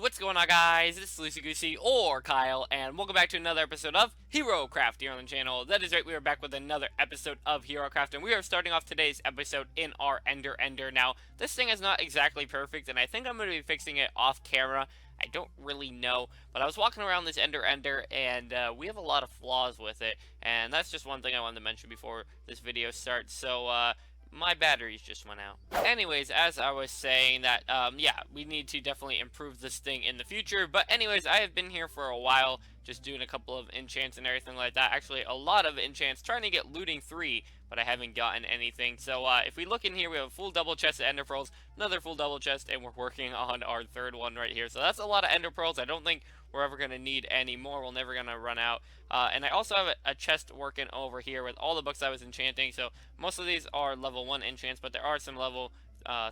What's going on, guys? This is Lucy Goosey or Kyle, and welcome back to another episode of Hero Craft here on the channel. That is right, we are back with another episode of Hero Craft, and we are starting off today's episode in our Ender. Now, this thing is not exactly perfect, and I think I'm going to be fixing it off camera. I don't really know, but I was walking around this Ender, and we have a lot of flaws with it, and that's just one thing I wanted to mention before this video starts. So, my batteries just went out. Anyways, as I was saying that, yeah, we need to definitely improve this thing in the future. But anyways, I have been here for a while, just doing a couple of enchants and everything like that. Actually, a lot of enchants, trying to get looting 3, but I haven't gotten anything. So, if we look in here, we have a full double chest of ender pearls, another full double chest, and we're working on our third one right here. So that's a lot of ender pearls. I don't think we're ever going to need any more. We're never going to run out. And I also have a chest working over here with all the books I was enchanting. So most of these are level 1 enchants, but there are some level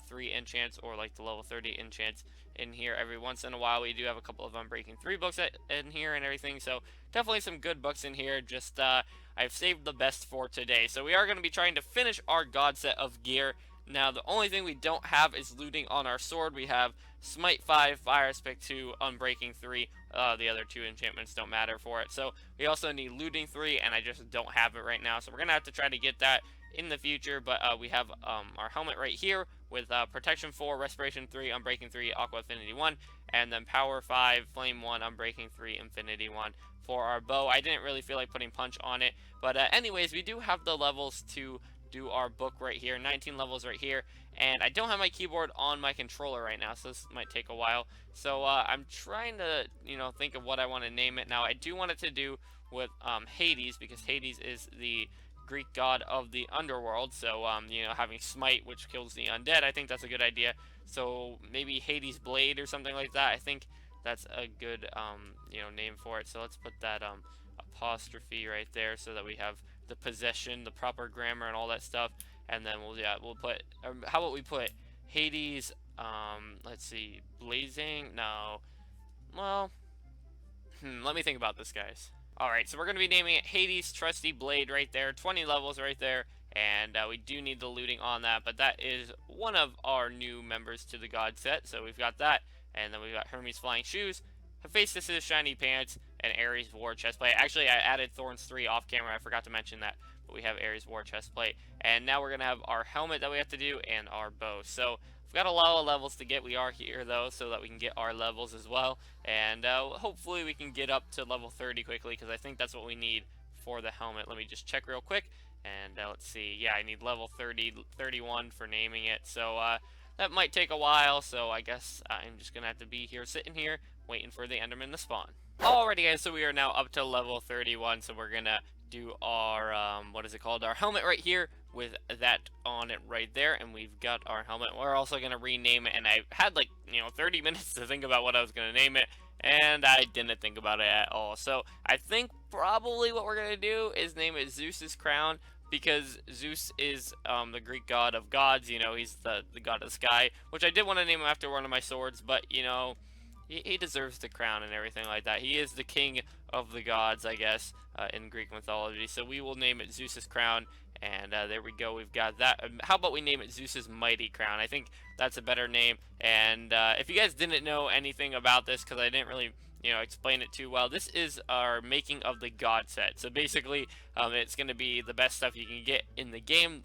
3 enchants or like the level 30 enchants in here. Every once in a while we do have a couple of Unbreaking 3 books in here and everything. So definitely some good books in here. Just I've saved the best for today. So we are going to be trying to finish our god set of gear. Now, the only thing we don't have is looting on our sword. We have Smite 5, Fire Spec 2, Unbreaking 3. The other 2 enchantments don't matter for it. So, we also need looting 3, and I just don't have it right now. So, we're going to have to try to get that in the future. But we have our helmet right here with Protection 4, Respiration 3, Unbreaking 3, Aqua Affinity 1, and then Power 5, Flame 1, Unbreaking 3, Infinity 1 for our bow. I didn't really feel like putting punch on it. But anyways, we do have the levels to do our book right here, 19 levels right here, and I don't have my keyboard on my controller right now, so this might take a while. So I'm trying to, think of what I want to name it. Now, I do want it to do with Hades, because Hades is the Greek god of the underworld. So having Smite, which kills the undead, I think that's a good idea. So maybe Hades Blade or something like that. I think that's a good name for it. So let's put that apostrophe right there so that we have the possession, the proper grammar, and all that stuff. And then we'll put, how about we put Hades, let's see, blazing, no, well, let me think about this, guys. Alright, so we're going to be naming it Hades Trusty Blade right there, 20 levels right there, and we do need the looting on that, but that is one of our new members to the god set, so we've got that, and then we've got Hermes Flying Shoes, Hephaestus' Shiny Pants, and Ares War Chestplate. Actually, I added Thorns 3 off camera, I forgot to mention that, but we have Ares War Chestplate, and now we're going to have our helmet that we have to do, and our bow. So, we've got a lot of levels to get. We are here, though, so that we can get our levels as well, and hopefully we can get up to level 30 quickly, because I think that's what we need for the helmet. Let me just check real quick, and let's see. Yeah, I need level 30, 31 for naming it, so that might take a while, so I guess I'm just going to have to be here, sitting here, waiting for the Enderman to spawn. Alrighty, guys, so we are now up to level 31, so we're going to do our, what is it called, our helmet right here with that on it right there, and we've got our helmet. We're also going to rename it, and I had like, 30 minutes to think about what I was going to name it, and I didn't think about it at all. So I think probably what we're going to do is name it Zeus's Crown, because Zeus is the Greek god of gods. He's the god of the sky, which I did want to name him after one of my swords, but he deserves the crown and everything like that. He is the king of the gods, I guess, in Greek mythology. So we will name it Zeus's Crown, and there we go. We've got that. How about we name it Zeus's Mighty Crown? I think that's a better name. And if you guys didn't know anything about this, because I didn't really explain it too well, this is our making of the god set. So basically, it's going to be the best stuff you can get in the game,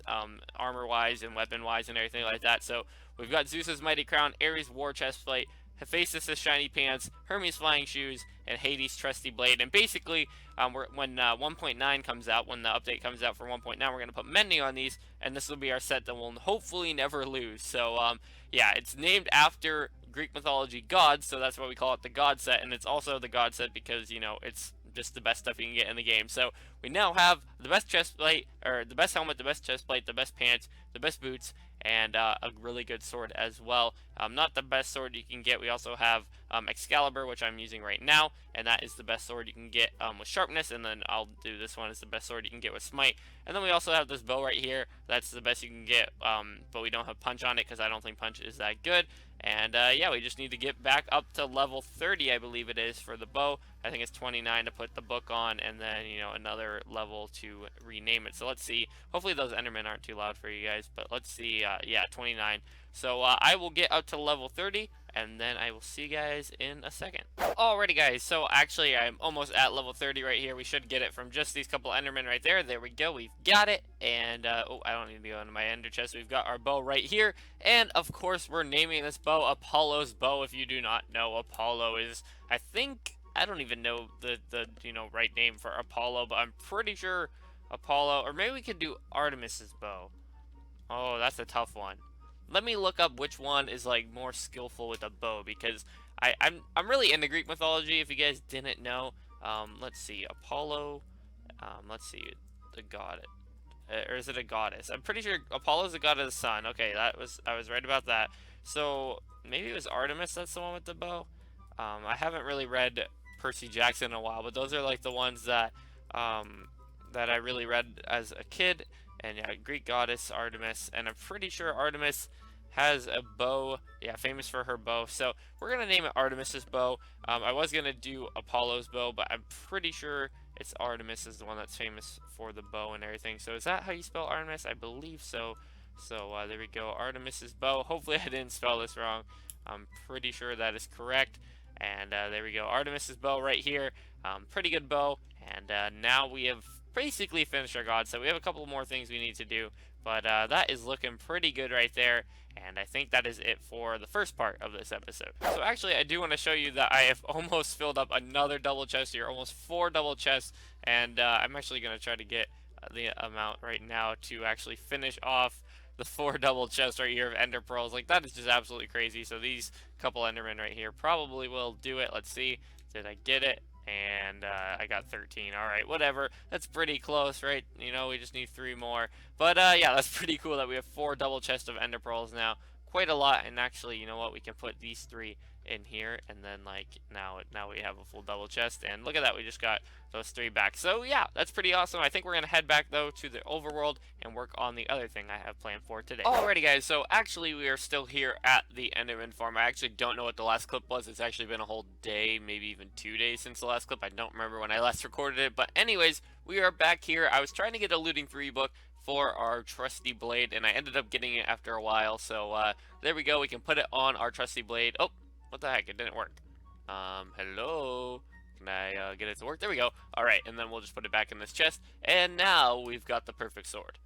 armor-wise and weapon-wise and everything like that. So we've got Zeus's Mighty Crown, Ares War Chestplate, Hephaestus' Shiny Pants, Hermes Flying Shoes, and Hades' Trusty Blade. And basically, when 1.9 comes out, when the update comes out for 1.9, we're going to put mending on these, and this will be our set that we'll hopefully never lose. So, yeah, it's named after Greek mythology gods, so that's why we call it the god set, and it's also the god set because, it's just the best stuff you can get in the game. So we now have the best chest plate, or the best helmet, the best chest plate, the best pants, the best boots, and a really good sword as well. Not the best sword you can get. We also have Excalibur, which I'm using right now, and that is the best sword you can get with sharpness, and then I'll do this one as the best sword you can get with smite. And then we also have this bow right here. That's the best you can get, but we don't have punch on it because I don't think punch is that good. And yeah, we just need to get back up to level 30, I believe it is, for the bow. I think it's 29 to put the book on, and then, another level to rename it. So let's see. Hopefully those Endermen aren't too loud for you guys, but let's see. Yeah, 29 So I will get up to level 30, and then I will see you guys in a second. Alrighty guys, so actually I'm almost at level 30 right here. We should get it from just these couple endermen right there. There we go, we've got it. And oh, I don't need to go into my ender chest. We've got our bow right here, and of course we're naming this bow Apollo's bow. If you do not know, Apollo is, I don't even know the right name for Apollo, but I'm pretty sure Apollo, or maybe we could do Artemis's bow. Oh, that's a tough one. Let me look up which one is like more skillful with a bow, because I'm really into Greek mythology. If you guys didn't know, let's see, Apollo. Let's see, the god, or is it a goddess? I'm pretty sure Apollo's the god of the sun. Okay, I was right about that. So maybe it was Artemis that's the one with the bow. I haven't really read Percy Jackson in a while, but those are like the ones that that I really read as a kid. And yeah, Greek goddess Artemis, and I'm pretty sure Artemis has a bow, yeah, famous for her bow. So we're gonna name it Artemis's bow. I was gonna do Apollo's bow, but I'm pretty sure it's Artemis is the one that's famous for the bow and everything. So is that how you spell Artemis? I believe so. So there we go, Artemis's bow. Hopefully I didn't spell this wrong. I'm pretty sure that is correct. And there we go, Artemis's bow right here. Pretty good bow. And now we have basically finished our god, so we have a couple more things we need to do, but that is looking pretty good right there, and I think that is it for the first part of this episode. So actually I do want to show you that I have almost filled up another double chest here, almost 4 double chests, and I'm actually going to try to get the amount right now to actually finish off the 4 double chests right here of ender pearls. Like, that is just absolutely crazy. So these couple endermen right here probably will do it. Let's see, did I get it? And I got 13. Alright, whatever. That's pretty close, right? You know, we just need 3 more. But yeah, that's pretty cool that we have 4 double chests of ender pearls now. Quite a lot. And actually, you know what? We can put these 3 in here, and then like now we have a full double chest, and look at that, we just got those 3 back. So yeah, that's pretty awesome. I think we're gonna head back though to the overworld and work on the other thing I have planned for today. Alrighty guys, so actually we are still here at the enderman farm. I actually don't know what the last clip was. It's actually been a whole day, maybe even 2 days since the last clip. I don't remember when I last recorded it, but anyways, we are back here. I was trying to get a looting free book for our trusty blade, and I ended up getting it after a while. So there we go, we can put it on our trusty blade. Oh, what the heck, it didn't work. Hello? Can I get it to work? There we go. Alright, and then we'll just put it back in this chest. And now we've got the perfect sword.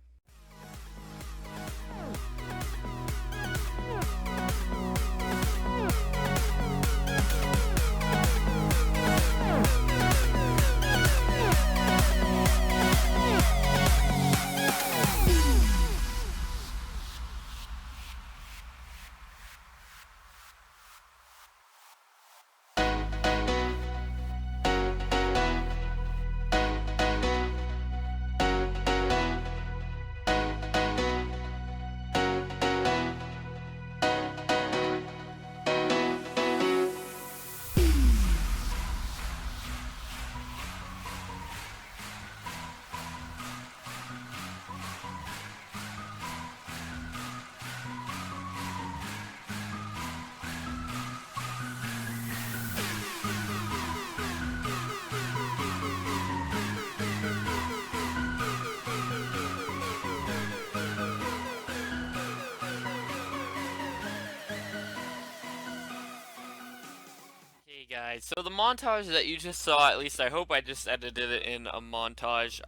Guys, so the montage that you just saw, at least I hope I just edited it in a montage,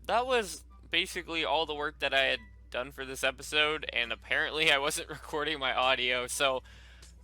that was basically all the work that I had done for this episode, and apparently I wasn't recording my audio, so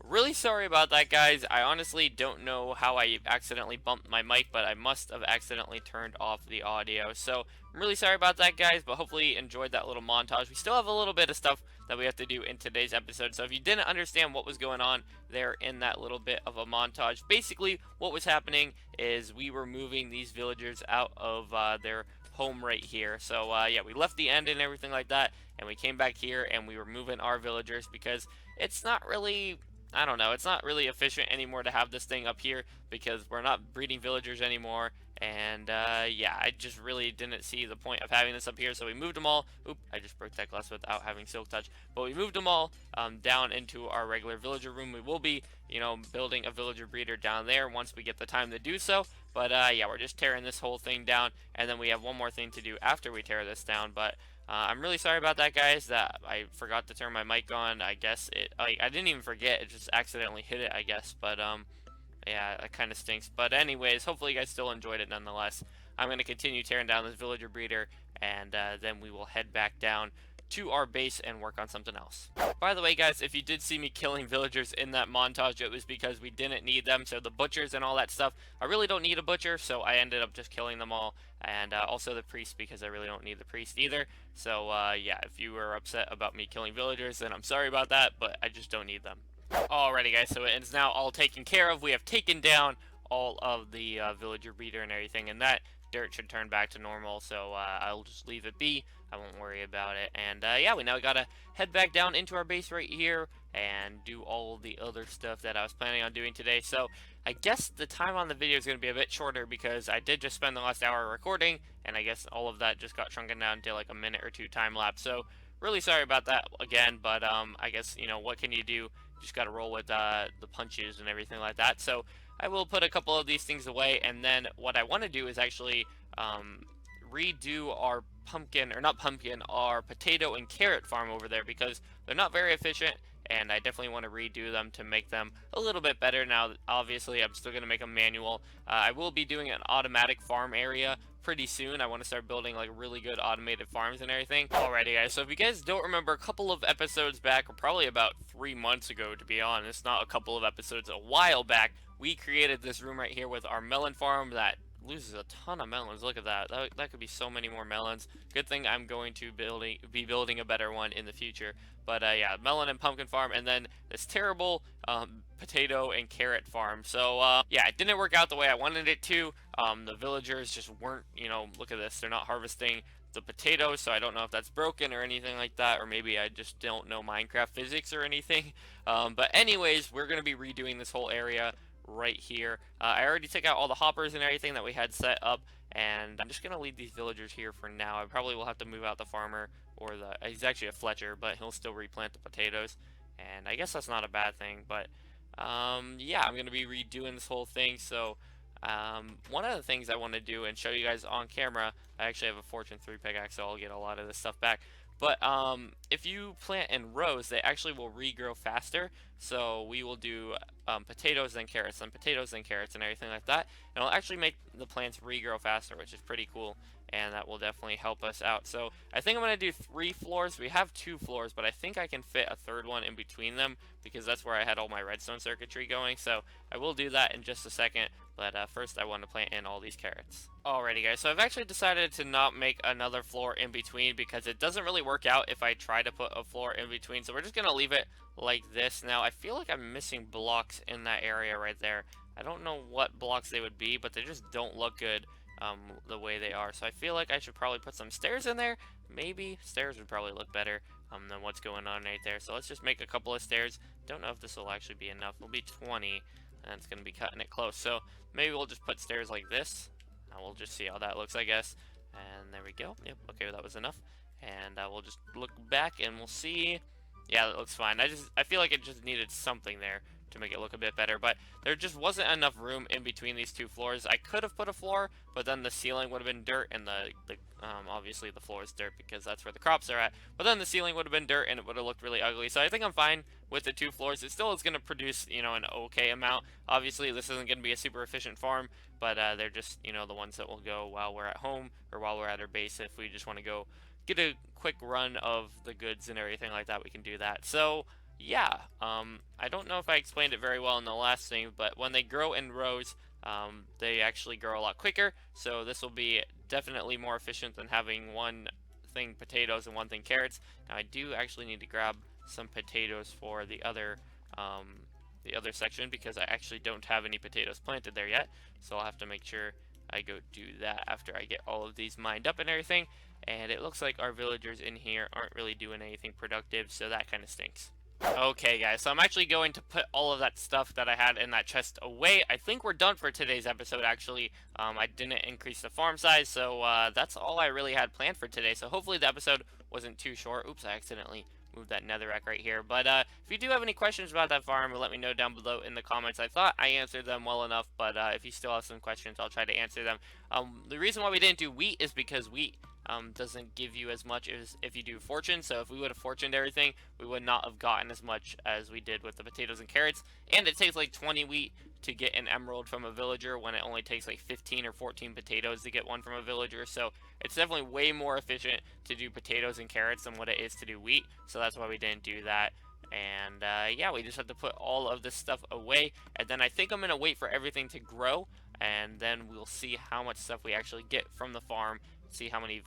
really sorry about that, guys. I honestly don't know how I accidentally bumped my mic, but I must have accidentally turned off the audio. So I'm really sorry about that, guys, but hopefully you enjoyed that little montage. We still have a little bit of stuff that we have to do in today's episode. So if you didn't understand what was going on there in that little bit of a montage, basically what was happening is we were moving these villagers out of their home right here. So yeah, we left the end and everything like that, and we came back here and we were moving our villagers because it's not really, I don't know, it's not really efficient anymore to have this thing up here because we're not breeding villagers anymore. And yeah, I just really didn't see the point of having this up here, so we moved them all. Oop, I just broke that glass without having silk touch. But we moved them all down into our regular villager room. We will be, you know, building a villager breeder down there once we get the time to do so. But yeah, we're just tearing this whole thing down, and then we have one more thing to do after we tear this down. But I'm really sorry about that, guys, that I forgot to turn my mic on. I guess I didn't even forget, it just accidentally hit it, I guess. But yeah, that kind of stinks. But anyways, hopefully you guys still enjoyed it nonetheless. I'm going to continue tearing down this villager breeder, and then we will head back down to our base and work on something else. By the way, guys, if you did see me killing villagers in that montage, it was because we didn't need them. So the butchers and all that stuff, I really don't need a butcher, so I ended up just killing them all. And also the priest, because I really don't need the priest either. So yeah, if you were upset about me killing villagers, then I'm sorry about that, but I just don't need them. Alrighty, guys, so it's now all taken care of. We have taken down all of the villager breeder and everything, and that dirt should turn back to normal, so I'll just leave it be. I won't worry about it. And yeah, we now gotta head back down into our base right here and do all the other stuff that I was planning on doing today. So I guess the time on the video is going to be a bit shorter because I did just spend the last hour recording, and I guess all of that just got shrunken down to like a minute or two time lapse. So really sorry about that again, but I guess, you know, what can you do? Just gotta roll with the punches and everything like that. So I will put a couple of these things away, and then what I want to do is actually redo our pumpkin, or not pumpkin, our potato and carrot farm over there, because they're not very efficient, and I definitely want to redo them to make them a little bit better. Now, obviously, I'm still going to make them manual. I will be doing an automatic farm area pretty soon. I want to start building like really good automated farms and everything. Alrighty, guys, so if you guys don't remember, a couple of episodes back, or probably about 3 months ago, to be honest, not a couple of episodes, a while back, we created this room right here with our melon farm that loses a ton of melons. Look at that. That could be so many more melons. Good thing I'm going to be building a better one in the future. But yeah, melon and pumpkin farm, and then this terrible potato and carrot farm. So yeah, it didn't work out the way I wanted it to. The villagers just weren't, you know, look at this, they're not harvesting the potatoes, so I don't know if that's broken or anything like that, or maybe I just don't know Minecraft physics or anything. But anyways, we're going to be redoing this whole area right here. I already took out all the hoppers and everything that we had set up, and I'm just going to leave these villagers here for now. I probably will have to move out the farmer, or he's actually a Fletcher, but he'll still replant the potatoes, and I guess that's not a bad thing. But yeah, I'm going to be redoing this whole thing. So one of the things I want to do and show you guys on camera, I actually have a Fortune 3 pickaxe, so I'll get a lot of this stuff back. But if you plant in rows, they actually will regrow faster. So we will do potatoes then carrots, then potatoes then carrots, and everything like that. And it'll actually make the plants regrow faster, which is pretty cool. And that will definitely help us out. So I think I'm going to do 3 floors. We have 2 floors, but I think I can fit a third one in between them, because that's where I had all my redstone circuitry going. So I will do that in just a second. But first I want to plant in all these carrots. Alrighty, guys, so I've actually decided to not make another floor in between, because it doesn't really work out if I try to put a floor in between. So we're just going to leave it like this. Now I feel like I'm missing blocks in that area right there. I don't know what blocks they would be, but they just don't look good the way they are. So I feel like I should probably put some stairs in there. Maybe stairs would probably look better than what's going on right there. So let's just make a couple of stairs. Don't know if this will actually be enough. It'll be 20, and it's going to be cutting it close. So maybe we'll just put stairs like this. We'll just see how that looks, I guess. And there we go. Yep, okay, that was enough. And we'll just look back and we'll see. Yeah, that looks fine. I feel like it just needed something there to make it look a bit better, but there just wasn't enough room in between these 2 floors. I could have put a floor, but then the ceiling would have been dirt, and obviously the floor is dirt because that's where the crops are at, but then the ceiling would have been dirt and it would have looked really ugly. So I think I'm fine with the 2 floors. It still is going to produce, you know, an okay amount. Obviously this isn't going to be a super efficient farm, but they're just, you know, the ones that will go while we're at home or while we're at our base. If we just want to go get a quick run of the goods and everything like that, we can do that. So yeah, I don't know if I explained it very well in the last thing, but when they grow in rows, they actually grow a lot quicker. So this will be definitely more efficient than having one thing potatoes and one thing carrots. Now I do actually need to grab some potatoes for the other section, because I actually don't have any potatoes planted there yet. So I'll have to make sure I go do that after I get all of these mined up and everything. And it looks like our villagers in here aren't really doing anything productive, so that kind of stinks. Okay, guys, so I'm actually going to put all of that stuff that I had in that chest away. I think we're done for today's episode, actually. I didn't increase the farm size, so that's all I really had planned for today. So hopefully the episode wasn't too short. Oops, I accidentally move that netherrack right here. But if you do have any questions about that farm, let me know down below in the comments. I thought I answered them well enough, but if you still have some questions, I'll try to answer them. The reason why we didn't do wheat is because wheat doesn't give you as much as if you do fortune. So if we would have fortuned everything, we would not have gotten as much as we did with the potatoes and carrots. And it takes like 20 wheat to get an emerald from a villager when it only takes like 15 or 14 potatoes to get one from a villager. So it's definitely way more efficient to do potatoes and carrots than what it is to do wheat. So that's why we didn't do that. And yeah, we just have to put all of this stuff away, and then I think I'm gonna wait for everything to grow, and then we'll see how much stuff we actually get from the farm, see how many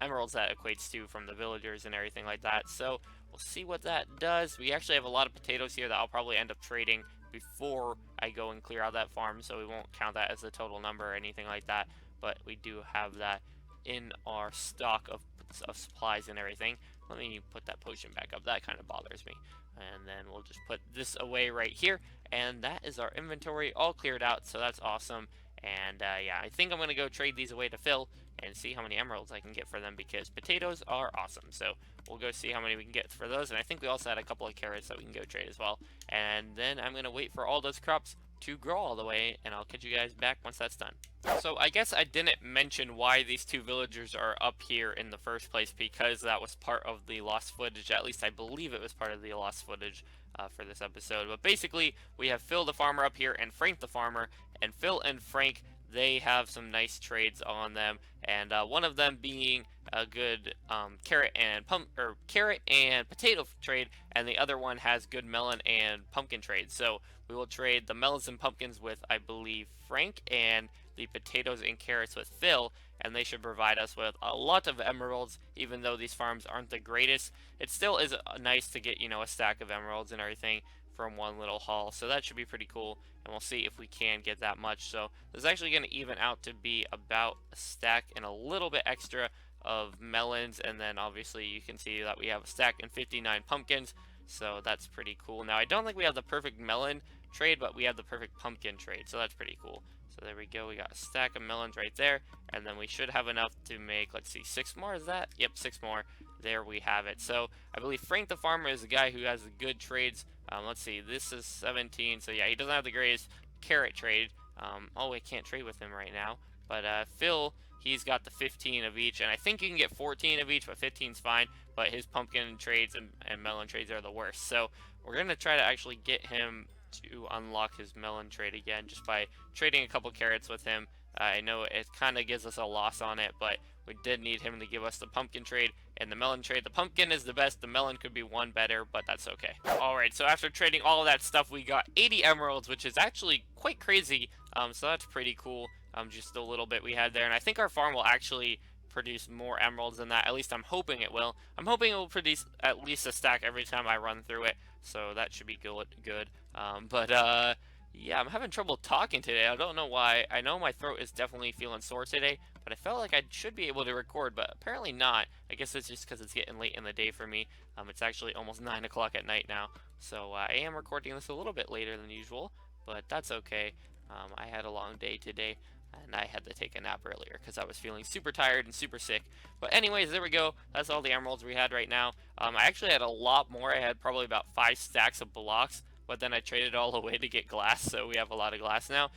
emeralds that equates to from the villagers and everything like that. So we'll see what that does. We actually have a lot of potatoes here that I'll probably end up trading before I go and clear out that farm, so we won't count that as the total number or anything like that, but we do have that in our stock of supplies and everything. Let me put that potion back up. That kind of bothers me. And then we'll just put this away right here. And that is our inventory all cleared out. So that's awesome. And yeah, I think I'm going to go trade these away to Phil and see how many emeralds I can get for them, because potatoes are awesome. So we'll go see how many we can get for those. And I think we also had a couple of carrots that we can go trade as well. And then I'm going to wait for all those crops to grow all the way, and I'll catch you guys back once that's done. So I guess I didn't mention why these two villagers are up here in the first place, because that was part of the lost footage. At least I believe it was part of the lost footage for this episode. But basically, we have Phil the farmer up here and Frank the farmer, and Phil and Frank, they have some nice trades on them, and one of them being a good carrot and potato trade, and the other one has good melon and pumpkin trade. So we will trade the melons and pumpkins with, I believe, Frank, and the potatoes and carrots with Phil, and they should provide us with a lot of emeralds. Even though these farms aren't the greatest, it still is nice to get, a stack of emeralds and everything from one little haul. So that should be pretty cool, and we'll see if we can get that much. So this is actually going to even out to be about a stack and a little bit extra of melons, and then obviously you can see that we have a stack and 59 pumpkins. So that's pretty cool. Now I don't think we have the perfect melon trade, but we have the perfect pumpkin trade, so that's pretty cool. So there we go, we got a stack of melons right there, and then we should have enough to make, let's see, 6 more, is that? Yep, 6 more. There we have it. So I believe Frank the farmer is the guy who has the good trades. Let's see, this is 17, so yeah, he doesn't have the greatest carrot trade. Oh, I can't trade with him right now, but Phil, he's got the 15 of each, and I think you can get 14 of each, but 15's fine. But his pumpkin trades and melon trades are the worst. So we're going to try to actually get him to unlock his melon trade again just by trading a couple carrots with him. I know it kind of gives us a loss on it, but we did need him to give us the pumpkin trade and the melon trade. The pumpkin is the best. The melon could be one better, but that's okay. Alright, so after trading all of that stuff, we got 80 emeralds, which is actually quite crazy. So that's pretty cool. Just a little bit we had there, and I think our farm will actually produce more emeralds than that. At least I'm hoping it will. I'm hoping it will produce at least a stack every time I run through it, so that should be good. Yeah, I'm having trouble talking today. I don't know why. I know my throat is definitely feeling sore today, but I felt like I should be able to record, but apparently not. I guess it's just because it's getting late in the day for me. It's actually almost 9 o'clock at night now, so I am recording this a little bit later than usual, but that's okay. I had a long day today, and I had to take a nap earlier because I was feeling super tired and super sick. But anyways, there we go. That's all the emeralds we had right now. I actually had a lot more. I had probably about 5 stacks of blocks, but then I traded all away to get glass, so we have a lot of glass now.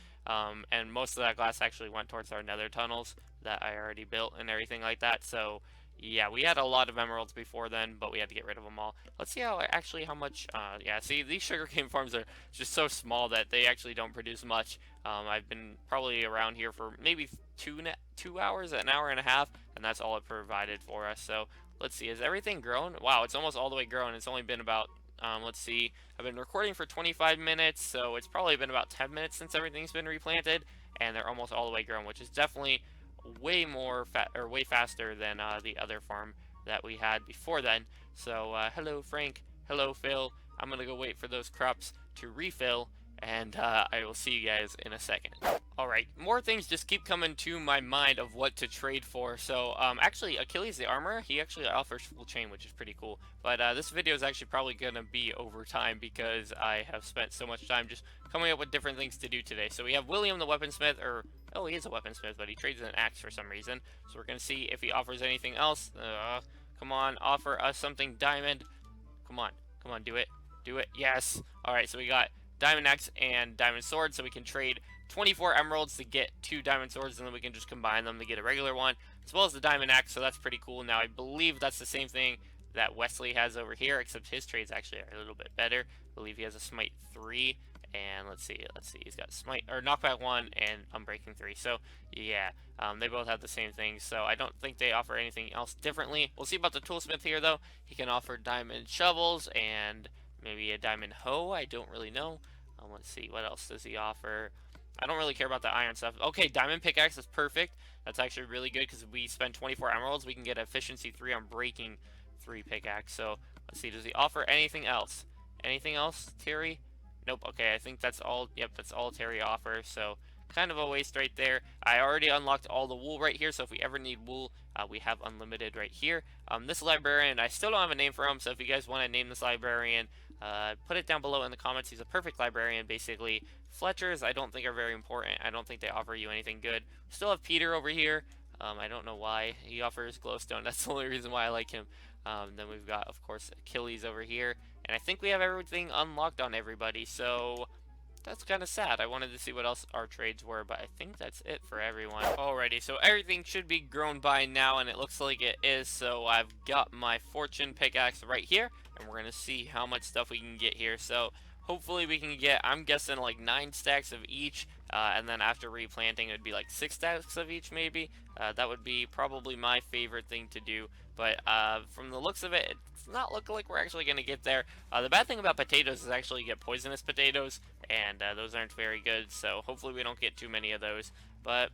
And most of that glass actually went towards our nether tunnels that I already built and everything like that. So yeah, we had a lot of emeralds before then, but we had to get rid of them all. Let's see how much, yeah, see, these sugarcane farms are just so small that they actually don't produce much. I've been probably around here for maybe 2 hours, an hour and a half, and that's all it provided for us. So let's see, has everything grown? Wow, it's almost all the way grown. It's only been about, let's see, I've been recording for 25 minutes, so it's probably been about 10 minutes since everything's been replanted, and they're almost all the way grown, which is definitely way way faster than the other farm that we had before then. So hello Frank, hello Phil. I'm gonna go wait for those crops to refill, and I will see you guys in a second. Alright, more things just keep coming to my mind of what to trade for. So actually, Achilles the armor, he actually offers full chain, which is pretty cool. But this video is actually probably gonna be over time because I have spent so much time just coming up with different things to do today. So we have William the weaponsmith, or oh, he is a weaponsmith, but he trades an axe for some reason. So we're gonna see if he offers anything else. Come on, offer us something diamond. Come on. Come on, do it. Do it. Yes. Alright, so we got diamond axe and diamond sword, so we can trade 24 emeralds to get 2 diamond swords, and then we can just combine them to get a regular one, as well as the diamond axe, so that's pretty cool. Now, I believe that's the same thing that Wesley has over here, except his trades actually are a little bit better. I believe he has a smite 3, and let's see, he's got smite, or knockback 1, and unbreaking 3, so yeah, they both have the same thing, so I don't think they offer anything else differently. We'll see about the toolsmith here, though. He can offer diamond shovels, and maybe a diamond hoe, I don't really know. Let's see, what else does he offer? I don't really care about the iron stuff. Okay, diamond pickaxe is perfect. That's actually really good because we spend 24 emeralds. We can get efficiency 3 on breaking 3 pickaxe. So, let's see, does he offer anything else? Anything else, Terry? Nope, okay, I think that's all. Yep, that's all Terry offers. So, kind of a waste right there. I already unlocked all the wool right here, so if we ever need wool, we have unlimited right here. This librarian, I still don't have a name for him, so if you guys want to name this librarian, put it down below in the comments. He's a perfect librarian, basically. Fletchers, I don't think are very important. I don't think they offer you anything good. Still have Peter over here. I don't know why. He offers glowstone. That's the only reason why I like him. Then we've got, of course, Achilles over here. And I think we have everything unlocked on everybody, so that's kind of sad. I wanted to see what else our trades were, but I think that's it for everyone. Alrighty, so everything should be grown by now, and it looks like it is. So I've got my fortune pickaxe right here, and we're going to see how much stuff we can get here. So hopefully we can get, I'm guessing, like 9 stacks of each, and then after replanting, it would be like 6 stacks of each, maybe. That would be probably my favorite thing to do, but from the looks of it, it's not looking like we're actually going to get there. The bad thing about potatoes is actually you get poisonous potatoes, and those aren't very good, so hopefully we don't get too many of those. But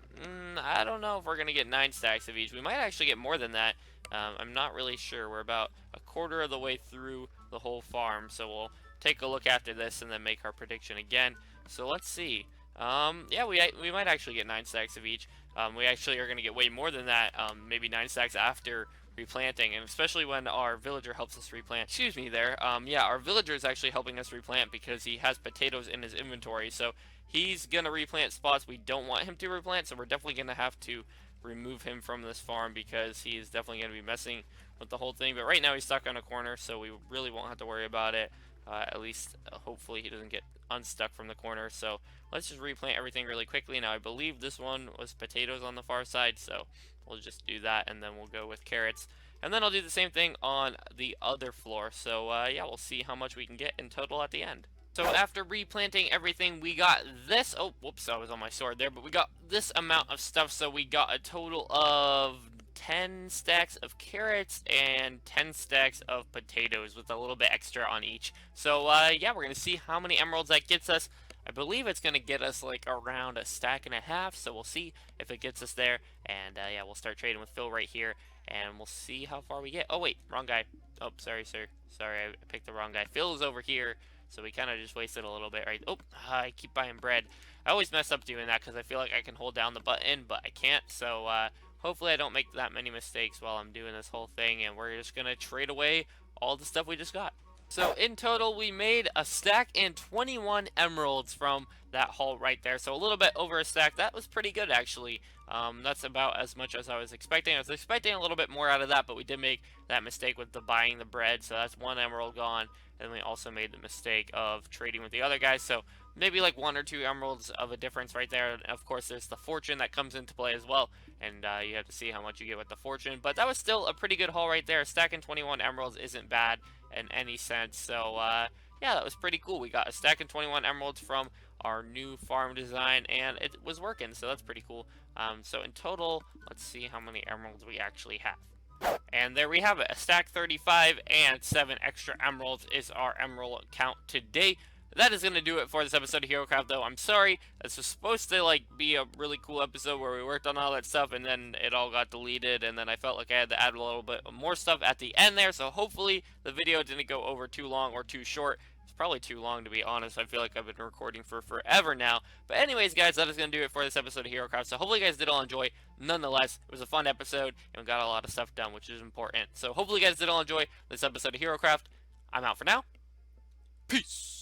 I don't know if we're going to get 9 stacks of each. We might actually get more than that. I'm not really sure. We're about a quarter of the way through the whole farm, so we'll take a look after this and then make our prediction again. So let's see. Yeah, we might actually get 9 stacks of each. We actually are going to get way more than that, maybe 9 stacks after replanting, and especially when our villager helps us replant. Excuse me there. Yeah, our villager is actually helping us replant because he has potatoes in his inventory, so he's going to replant spots we don't want him to replant, so we're definitely going to have to remove him from this farm because he is definitely going to be messing with the whole thing. But right now he's stuck on a corner, so we really won't have to worry about it. At least, hopefully he doesn't get unstuck from the corner. So let's just replant everything really quickly. Now I believe this one was potatoes on the far side, so we'll just do that, and then we'll go with carrots. And then I'll do the same thing on the other floor. So yeah, we'll see how much we can get in total at the end. So after replanting everything, we got this. Oh, whoops, I was on my sword there. But we got this amount of stuff. So we got a total of 10 stacks of carrots and 10 stacks of potatoes with a little bit extra on each. So yeah, we're going to see how many emeralds that gets us. I believe it's going to get us like around a stack and a half, so we'll see if it gets us there. And yeah, we'll start trading with Phil right here, and we'll see how far we get. Oh wait, wrong guy. Oh, sorry sir. Sorry, I picked the wrong guy. Phil is over here, so we kind of just wasted a little bit, right? Oh, I keep buying bread. I always mess up doing that because I feel like I can hold down the button, but I can't. So hopefully I don't make that many mistakes while I'm doing this whole thing, and we're just going to trade away all the stuff we just got. So in total, we made a stack and 21 emeralds from that haul right there. So a little bit over a stack. That was pretty good, actually. That's about as much as I was expecting. I was expecting a little bit more out of that, but we did make that mistake with the buying the bread. So that's 1 emerald gone. And we also made the mistake of trading with the other guys. So maybe like 1 or 2 emeralds of a difference right there. And of course, there's the fortune that comes into play as well. And you have to see how much you get with the fortune. But that was still a pretty good haul right there. Stacking 21 emeralds isn't bad in any sense. So yeah, that was pretty cool. We got a stack of 21 emeralds from our new farm design, and it was working, so that's pretty cool. So in total, let's see how many emeralds we actually have. And there we have it. A stack 35 and 7 extra emeralds is our emerald count today. That is going to do it for this episode of HeroCraft, though. I'm sorry. This was supposed to, like, be a really cool episode where we worked on all that stuff, and then it all got deleted, and then I felt like I had to add a little bit more stuff at the end there, so hopefully the video didn't go over too long or too short. It's probably too long, to be honest. I feel like I've been recording for forever now. But anyways, guys, that is going to do it for this episode of HeroCraft, so hopefully you guys did all enjoy. Nonetheless, it was a fun episode, and we got a lot of stuff done, which is important. So hopefully you guys did all enjoy this episode of HeroCraft. I'm out for now. Peace!